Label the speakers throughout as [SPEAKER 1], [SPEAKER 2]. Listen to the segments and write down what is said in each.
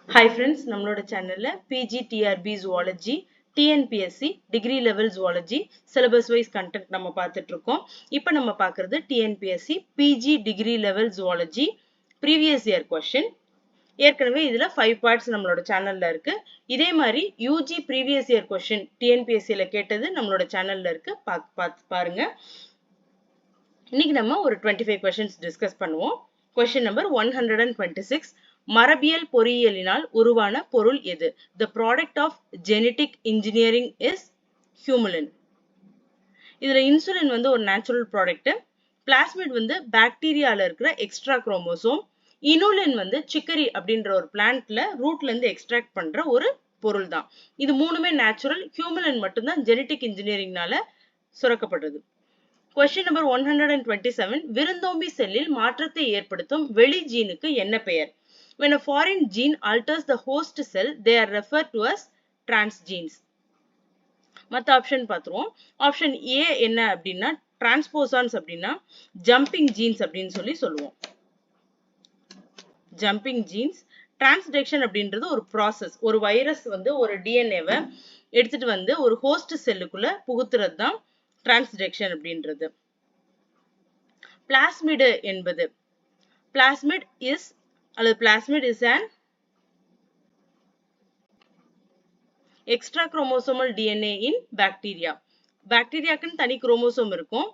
[SPEAKER 1] Hi friends, நம்மளோட சேனல்ல PGTRB Zoology, TNPSC Degree Level Zoology Syllabus Wise Content நம்ம பார்த்துட்டு இருக்கோம். இப்போ நம்ம பார்க்கிறது TNPSC PG Degree Level Zoology Previous Year Question. ஏற்கனவே இதுல 5 parts நம்மளோட சேனல்ல இருக்கு. இதே மாதிரி UG Previous Year Question TNPSCல கேட்டது நம்மளோட சேனல்ல இருக்கு. பாருங்க. இன்னைக்கு நம்ம ஒரு 25 questions discuss பண்ணுவோம். Question number 126. மரபியல் பொறியியலினால் உருவான பொருள் எது? The product of genetic engineering is humulin. இதுல இன்சுலின் வந்து ஒரு நேச்சுரல் ப்ராடக்ட். பிளாஸ்மிட் வந்து பாக்டீரியால இருக்கிற எக்ஸ்ட்ரா குரோமோசோம். இனுலின் வந்து சிக்கரி அப்படின்ற ஒரு பிளான்ட்ல ரூட்ல இருந்து எக்ஸ்ட்ராக்ட் பண்ற ஒரு பொருள் தான். இது மூணுமே நேச்சுரல். ஹியூமுலின் மட்டும்தான் ஜெனடிக் இன்ஜினியரிங்னால சுரக்கப்படுது. Question number 127. விருந்தோம்பி செல்லில் மாற்றத்தை ஏற்படுத்தும் வெளி ஜீனுக்கு என்ன பெயர்? When a foreign gene alters the host cell, they are referred to as transgenes. மத்த ஆப்ஷன் பார்த்துருவோம். ஆப்ஷன் ஏ என்ன அப்படின்னா டிரான்ஸ்போசான்ஸ் அப்படின்னா ஜம்பிங் ஜீன்ஸ் அப்படின்னு சொல்லுவோம். Jumping jeans. டிரான்ஸ்டெக்ஷன் அப்படின்றது ஒரு ப்ராசஸ். ஒரு வைரஸ் வந்து ஒரு டிஎன்ஏவை எடுத்துட்டு வந்து ஒரு ஹோஸ்ட் செல்லுக்குள்ள புகுத்துறது தான் டிரான்ஸ்டெக்ஷன் அப்படின்றது. பிளாஸ்மிட் என்பது plasmid is an extra chromosomal DNA in bacteria. பாக்டீரியாக்குன்னு தனி குரோமோசோம் இருக்கும்.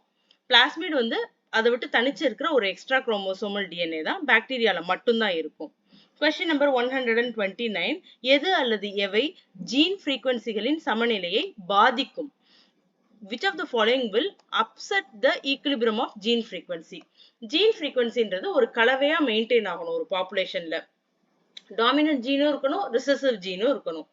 [SPEAKER 1] பிளாஸ்மிட் வந்து அதை விட்டு தனிச்சு இருக்கிற ஒரு எக்ஸ்ட்ரா குரோமோசோமல் டிஎன்ஏ தான் பாக்டீரியால மட்டும்தான் இருக்கும். Question number 129. எது அல்லது எவை ஜீன் ஃப்ரீக்வன்சிகளின் சமநிலையை பாதிக்கும்? Which of the following will upset the equilibrium of gene frequency? Gene frequencyன்றது ஒரு கலவையா மெயின்டைன் ஆகணும் ஒரு பாப்புலேஷன்ல. டாமினன்ட் ஜீனும் இருக்கணும், ரிசசிவ் ஜீனும் இருக்கணும்,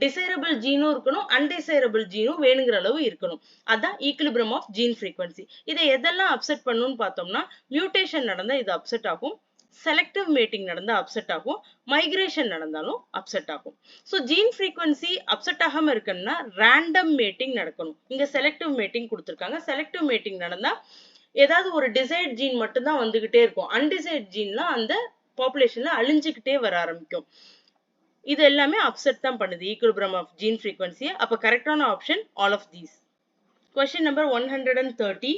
[SPEAKER 1] டிசைரபிள் ஜீனும் இருக்கணும், அன்டிசைரபிள் ஜீனும் வேணுங்கிற அளவு இருக்கணும். அதான் ஈக்குலிபிரியம் ஆஃப் ஜீன் ஃப்ரீக்வன்சி. இதை எதெல்லாம் அப்செட் பண்ணணும்னு பார்த்தோம்னா மியூட்டேஷன் நடந்தா இது அப்செட் ஆகும், செலக்டிவ் மேட்டிங் நடந்தா அப்செட் ஆகும், மைக்ரேஷன் நடந்தாலும் அப்செட் ஆகும். ஸோ ஜீன் ஃப்ரீக்வன்சி அப்செட் ஆகாம இருக்குன்னா ரேண்டம் மேட்டிங் நடக்கணும். இங்க செலக்டிவ் மேட்டிங் கொடுத்துருக்காங்க. செலக்டிவ் மேட்டிங் நடந்தா ஏதாவது ஒரு டிசைட் ஜீன் மட்டும்தான் வந்துகிட்டே இருக்கும். அன்டிசைட் ஜீன்லாம் அந்த பாப்புலேஷன்ல அழிஞ்சுக்கிட்டே வர ஆரம்பிக்கும். இது எல்லாமே அப்செட் தான் பண்ணுது ஈக்குலிபிரியம் ஆஃப் ஜீன் ஃப்ரீக்வன்சியை. அப்ப கரெக்டான option all of these. Question number 130.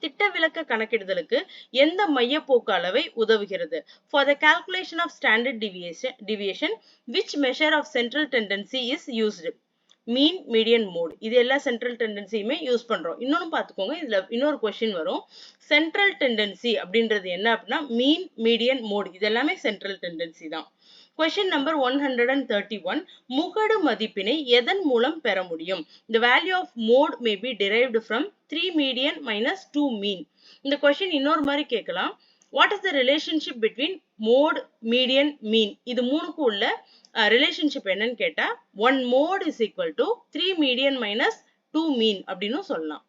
[SPEAKER 1] திட்ட விலக்க கணக்கிடுதலுக்கு எந்த மையப்போக்கு அளவை உதவுகிறது? For the calculation of standard deviation, which measure of central tendency is used? Mean, median, mode. இது எல்லா சென்ட்ரல் டெண்டன்சியுமே யூஸ் பண்றோம். இன்னொன்னு பாத்துக்கோங்க, இதுல இன்னொரு கொஸ்டின் வரும். சென்ட்ரல் டெண்டன்சி அப்படின்றது என்ன அப்படின்னா மீன், மீடியன், மோட் இது எல்லாமே சென்ட்ரல் டெண்டன்சி தான். Question number 131. முகடு மதிப்பினை எதன் மூலம் பெற முடியும்? The value of mode may be derived from 3 median minus 2 mean. இந்த question இன்னொரு மாதிரி கேட்கலாம். What is the relationship between mode, median, mean? இது மூணுக்கு உள்ள ரிலேஷன்ஷிப் என்னன்னு கேட்டா 1 mode is equal to 3 median minus 2 mean அப்படின்னு சொல்லலாம்.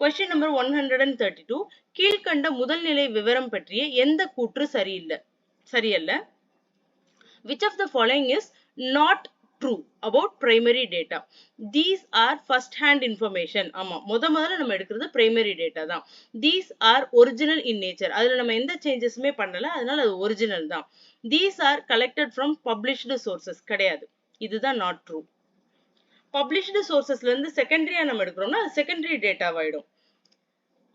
[SPEAKER 1] Question number 132. கீழ்கண்ட முதல்நிலை விவரம் பற்றிய எந்த கூற்று சரியல்ல? Which of the following is not true about primary data? These are first hand information. ஆமா, முதல்ல நம்ம எடுக்கிறது primary data தான். These are original in nature. அதுல நம்ம எந்த சேஞ்சஸுமே பண்ணல, அதனால அது ஒரிஜினல் தான். These are collected from published sources. கிடையாது, இதுதான் not true. Published sourcesல இருந்து செகண்டரியா நம்ம எடுக்கிறோம்னா அது செகண்டரி டேட்டா ஆயிடும்.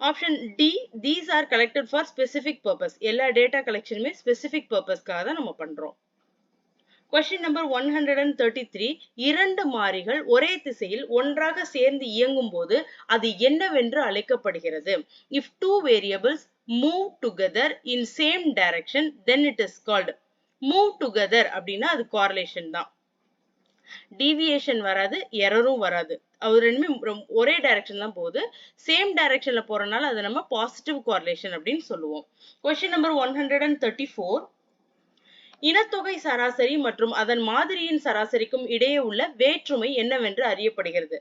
[SPEAKER 1] Option D, these are collected for specific purpose. எல்லா டேட்டா கலெக்ஷனுமே ஸ்பெசிபிக் பர்பஸ்க்காக தான் நம்ம பண்றோம். Question number 133. இரண்டு மாறிகள் ஒரே திசையில் ஒன்றாக சேர்ந்து இயங்கும் போது அது என்னவென்று அழைக்கப்படுகிறது? If two variables move together in same direction, then it is called. Move together அப்படின்னா அது correlation தான். Deviation வராது, எரரும் வராது. அது ரெண்டுமே ஒரே டைரக்ஷன் தான் போகுது. சேம் டைரக்ஷன்ல போறனால அதை நம்ம பாசிட்டிவ் correlation அப்படின்னு சொல்லுவோம். Question number 134. இனத்தொகை சராசரி மற்றும் அதன் மாதிரியின் சராசரிக்கும் இடையே உள்ள வேற்றுமை என்னவென்று அறியப்படுகிறது?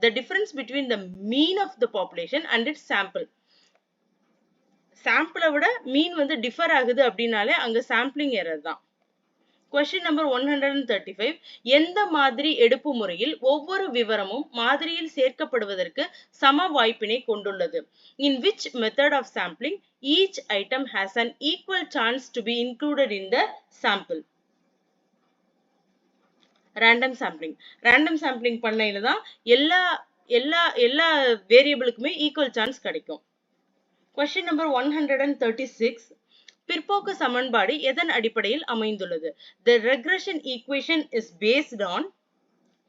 [SPEAKER 1] The difference between the mean of the population and its sample. சாம்பிளை விட மீன் வந்து டிஃபர் ஆகுது அப்படின்னாலே அங்க சாம்பிளிங் எரர் தான். Question number 135. எந்த மாதிரி எடுப்பு முறையில் ஒவ்வொரு விவரமும் மாதிரியில் சேர்க்கப்படுவதற்கு சம வாய்ப்பினை கொண்டுள்ளது? In which method of sampling each item has an equal chance to be included in the sample? Random sampling. Random sampling பண்ணையில தான் எல்லா எல்லா எல்லா வேரியபிளுக்குமே ஈக்குவல் சான்ஸ் கிடைக்கும். Question number 136. பிற்போக்கு சமன்பாடு எதன் அடிப்படையில் அமைந்துள்ளது? The regression equation is based on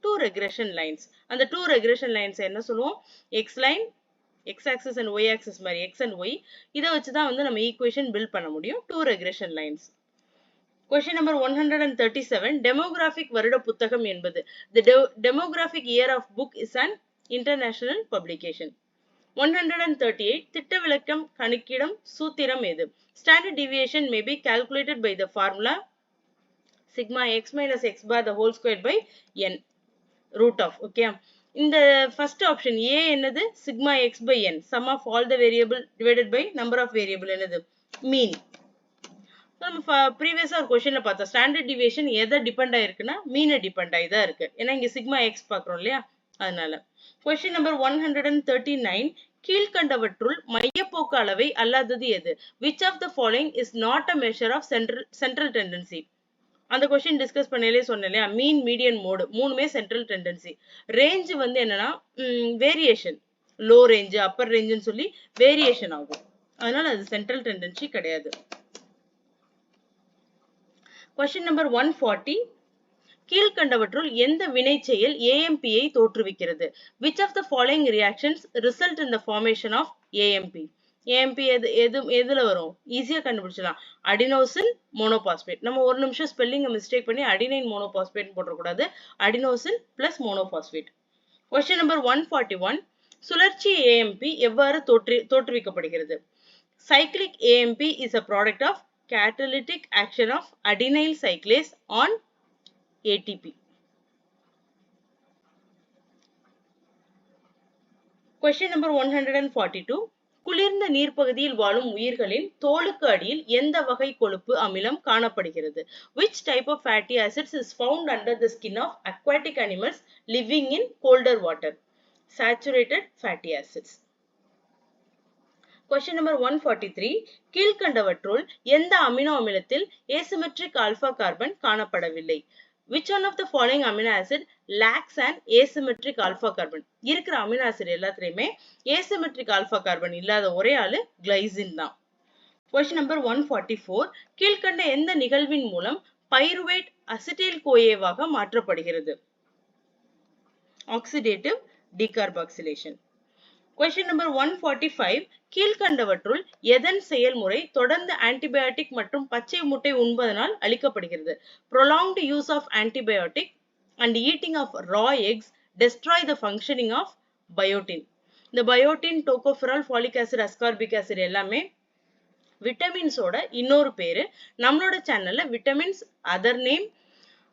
[SPEAKER 1] two regression lines. அந்த two regression lines என்ன சொல்லுவோம்? X line, X axis and Y axis மாதிரி X and Y. இதை வச்சு தான் வந்து நம்ம equation build பண்ண முடியும். Two regression lines. Question number 137. Demographic வருட புத்தகம் என்பது. The demographic year of book is an international publication. 138. திட்ட விலக்கம் கணக்கிடும் சூத்திரம் எது? Standard deviation may be calculated by the formula sigma x minus x bar the whole squared by n root of. Okay. இந்த first option A என்னது? Sigma x by n. Sum of all the variable divided by number of variable என்னது? Mean. நம்ம previous ஒரு questionல பார்த்தோம். Standard deviation எதை depend ஆயிருக்குன்னா mean depend ஆயிதான் இருக்கு. ஏன்னா இங்க sigma x பார்க்கிறோம் இல்லையா? அதனால. Question number 139. கீழ்கண்டவற்றுள் மையப்போக்கு அளவை அல்லாதது எது? Which of the following is not a measure of central tendency? அந்த question டிஸ்கஸ் பண்ணலே சொன்னேன் இல்லையா? மீன், மீடியன், மோடு மூணுமே சென்ட்ரல் டெண்டன்சி. ரேஞ்ச் வந்து என்னன்னா வேரியேஷன், லோ ரேஞ்ச், அப்பர் ரேஞ்சுன்னு சொல்லி வேரியேஷன் ஆகும். அதனால அது சென்ட்ரல் டெண்டன்சி கிடையாது. Question number 140. கீழ்கண்டவற்றுள் எந்த வினைச்செயல் AMP I தோற்றுவிக்கிறது? Which of the following reactions result in the formation of AMP? AMP எதுல வரும்? ஈஸியா கண்டுபிடிச்சலாம். Adenosine monophosphate. நம்ம ஒரு நிமிஷம் ஸ்பெல்லிங் மிஸ்டேக் பண்ணி அடினைன் மோனோபாஸ்பேட் போடக்கூடாது. Adenosine plus monophosphate. Question number 141. சுழற்சி AMP எவ்வாறு தோற்றுவிக்கப்படுகிறது? Cyclic AMP is a product of catalytic action of adenyl cyclase on ATP. Question number 142. குளிர்ந்த நீர்ப்பகுதியில் வாழும் உயிர்களின் தோலுக்கு அடியில் எந்த வகை கொழுப்பு அமிலம் காணப்படுகிறது? Which type of fatty acids is found under the skin of aquatic animals living in colder water? Saturated fatty acids. Question number 143. கீழ்கண்டவற்றுள் எந்த அமினோ அமிலத்தில் asymmetric alpha carbon காணப்படவில்லை? Which one of the following amino acid lacks an asymmetric alpha carbon? இருக்கிற amino acid எல்லாத்துலயுமே asymmetric alpha carbon இல்லாத ஒரே ஆளு glycine தான். Question number 144. கீழ்கண்ட எந்த நிகழ்வின் மூலம் பைருவேட் அசிட்டைல் கோஏவாக மாற்றப்படுகிறது? Oxidative decarboxylation. Question number 145. கீழ்கண்டவற்றுள் எதன் செயல்முறை தொடர்ந்து ஆன்டிபயோட்டிக் மற்றும் பச்சை முட்டை உண்பதனால் அளிக்கப்படுகிறது? Prolonged use of antibiotic and eating of raw eggs destroy the functioning of biotin. இந்த biotin, tocopherol, folic acid, ascorbic acid எல்லாமே விட்டமின்ஸோட இன்னொரு பேரு. நம்மளோட சேனல்ல விட்டமின்ஸ் அதர் நேம்,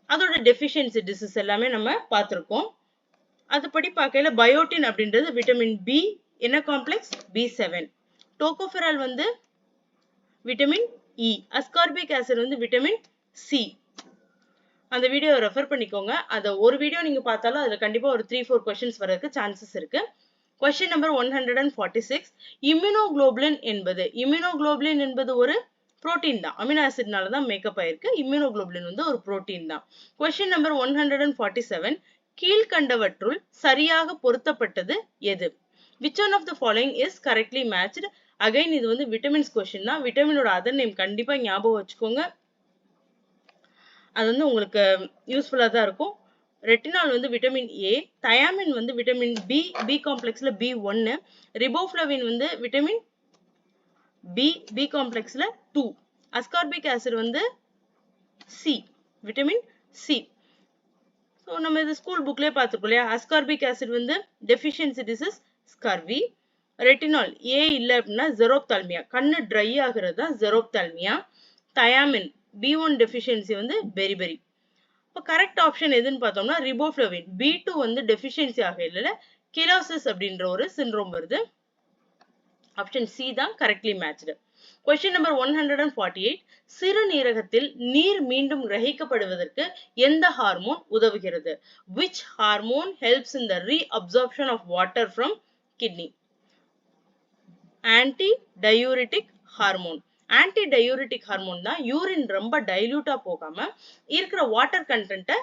[SPEAKER 1] அதோட டெஃபிஷியன்சி டிசீஸ் எல்லாமே நம்ம பார்த்திருக்கோம். அதுபடி பார்க்கையில பயோட்டின் அப்படின்றது விட்டமின் பி, என்ன காம்ப்ளெக்ஸ்? B7. டோகோஃபெரால் வந்து விட்டமின் இ. அஸ்கார்பிக் ஆசிட் வந்து விட்டமின் சி. அந்த வீடியோ ரெஃபர் பண்ணிக்கோங்க. அத ஒரு வீடியோ நீங்க பார்த்தாலும் அதுல கண்டிப்பா ஒரு 3-4 क्वेश्चंस வரதுக்கு சான்சஸ் இருக்கு. Question number 146. இம்யூனோகுளோபுலின் என்பது ஒரு புரோட்டீன் தான். அமினோ ஆசிட்னால தான் மேக்கப் ஆயிருக்கு. இம்யூனோகுளோபுலின் வந்து ஒரு புரோட்டீன் தான். Question number 147. கீழ்கண்டவற்றுள் சரியாக பொருத்தப்பட்டது எது? Which one of the following is correctly matched? Again இது வந்து விட்டமின்ஸ் கொஸ்டின் தான். விட்டமினோட அதர் நேம் கண்டிப்பா ஞாபகம் வச்சுக்கோங்க. அது வந்து உங்களுக்கு யூஸ்ஃபுல்லா தான் இருக்கும். ரெட்டினால் வந்து விட்டமின் ஏ, தயாமின் வந்து விட்டமின் பி, பி காம்ப்ளெக்ஸ்ல B1, ரிபோஃப்ளவின் வந்து விட்டமின் பி, பி காம்ப்ளெக்ஸ்ல 2, அஸ்கார்பிக் ஆசிட் வந்து சி, விட்டமின் சி. ஸோ நம்ம இது ஸ்கூல் புக்லேயே பார்த்துருக்கோம் இல்லையா? அஸ்கார்பிக் ஆசிட் வந்து deficiency disease scurvy. Retinol A இல்லை அப்படின்னா ஜெரோப்தால்மியா, கண்ணு ட்ரை ஆகுறது தான் ஜெரோப்தால்மியா. தயாமின் B1 டெஃபிஷியன்சி வந்து பெரிபெரி. இப்போ கரெக்ட் ஆப்ஷன் எதுன்னு பார்த்தோம்னா ரிபோஃப்ளவின். B2 வந்து டெஃபிஷியன்சி ஆகல கிலோசிஸ் அப்படின்ற ஒரு சிண்ட்ரோம் வருது. ஆப்ஷன் சி தான் கரெக்ட்லி மேட்ச்டு. Question number 148. சிறுநீரகத்தில் நீர் மீண்டும் கிரகிக்கப்படுவதற்கு எந்த ஹார்மோன் உதவுகிறது? Which hormone helps in the reabsorption of water from kidney? Antidiuretic hormone. Antidiuretic hormone தான் யூரின் ரொம்ப டைல்யூட்டா போகாம இருக்கிற வாட்டர் கண்டென்ட்டை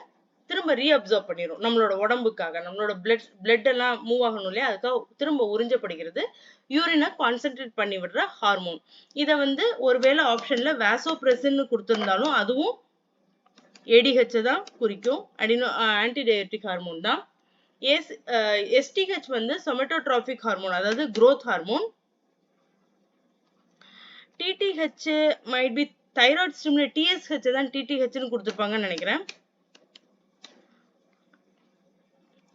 [SPEAKER 1] திரும்ப ரீஅப்சர்வ் பண்ணிரும் நம்மளோட உடம்புக்காக. நம்மளோட பிளட் எல்லாம் மூவ் ஆகணும் இல்லையா? அதுக்காக திரும்ப உறிஞ்சப்படுகிறது. யூரினை கான்சென்ட்ரேட் பண்ணி விடுற ஹார்மோன். இத வந்து ஒருவேளை ஆப்ஷன்ல வாசோபிரெசின்னு குடுத்திருந்தாலும் அதுவும் ADH தான் குறிக்கும். ஆன்டிடயபெட்டிக் ஹார்மோன் தான். STH வந்து சொமட்டோட்ரோபிக் ஹார்மோன், அதாவது growth hormone. TTH might be thyroid stimulate. TSH தான் TTH ன்னு கொடுத்திருப்பாங்கன்னு நினைக்கிறேன்.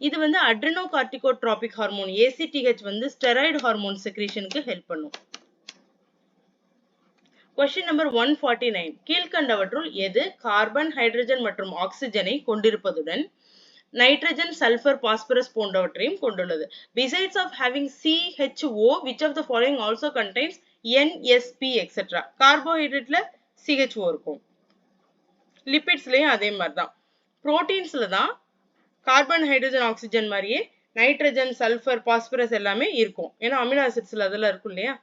[SPEAKER 1] இது வந்து அட்ரினோகார்டிகோட்ரோபிக் ஹார்மோன். ACTH வந்து ஸ்டெராய்டு ஹார்மோன் செக்ரீஷனுக்கு ஹெல்ப் பண்ணும். Question number 149. கீழ்க்கண்டவற்றுள் எது கார்பன், ஹைட்ரஜன் மற்றும் ஆக்சிஜனை கொண்டிருப்பதுடன் நைட்ரஜன், சல்பர், பாஸ்பரஸ் போன்றவற்றையும் கொண்டுள்ளது. Besides of having CHO, which of the following also contains NSP etc. கார்போஹைட்ரேட்ல CHO இருக்கும். லிபிட்ஸ்லயும் அதே மாதிரி தான். புரோட்டீன்ஸ்ல தான் கார்பன், ஹைட்ரஜன், ஆக்சிஜன் மாதிரியே நைட்ரஜன், சல்பர், பாஸ்பரஸ் எல்லாமே இருக்கும். ஏன்னா அமினோ ஆசிட்ஸ்ல அதெல்லாம் இருக்கும் இல்லையா?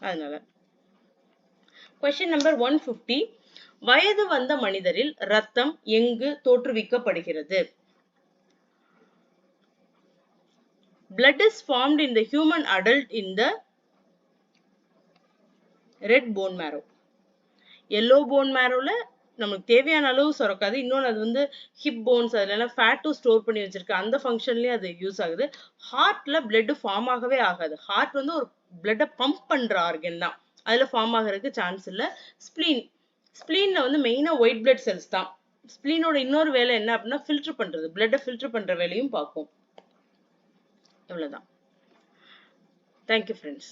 [SPEAKER 1] அதனால. Question number 150. வயது வந்த மனிதரில் ரத்தம் எங்கு தோற்றுவிக்கப்படுகிறது? Blood is formed in the human adult in the red bone marrow. Yellow bone marrowல நமக்கு தேவையான அளவு சுரக்காது. இன்னொன்னு அது வந்து ஹிப் போன்ஸ் அதெல்லாம் ஃபேட்டும் ஸ்டோர் பண்ணி வச்சிருக்கு. அந்த ஃபங்க்ஷன்லயே அது யூஸ் ஆகுது. ஹார்ட்ல பிளட் ஃபார்ம் ஆகவே ஆகாது. ஹார்ட் வந்து ஒரு பிளட்டை பம்ப் பண்ற ஆர்கன் தான். அதுல ஃபார்ம் ஆகிறதுக்கு சான்ஸ் இல்ல. ஸ்பிளீன்ல வந்து மெயினா ஒயிட் பிளட் செல்ஸ் தான். ஸ்பிளீனோட இன்னொரு வேலை என்ன அப்படின்னா ஃபில்டர் பண்றது. பிளட்டை ஃபில்டர் பண்ற வேலையும் பார்க்கும். இவ்வளவுதான். Thank you friends.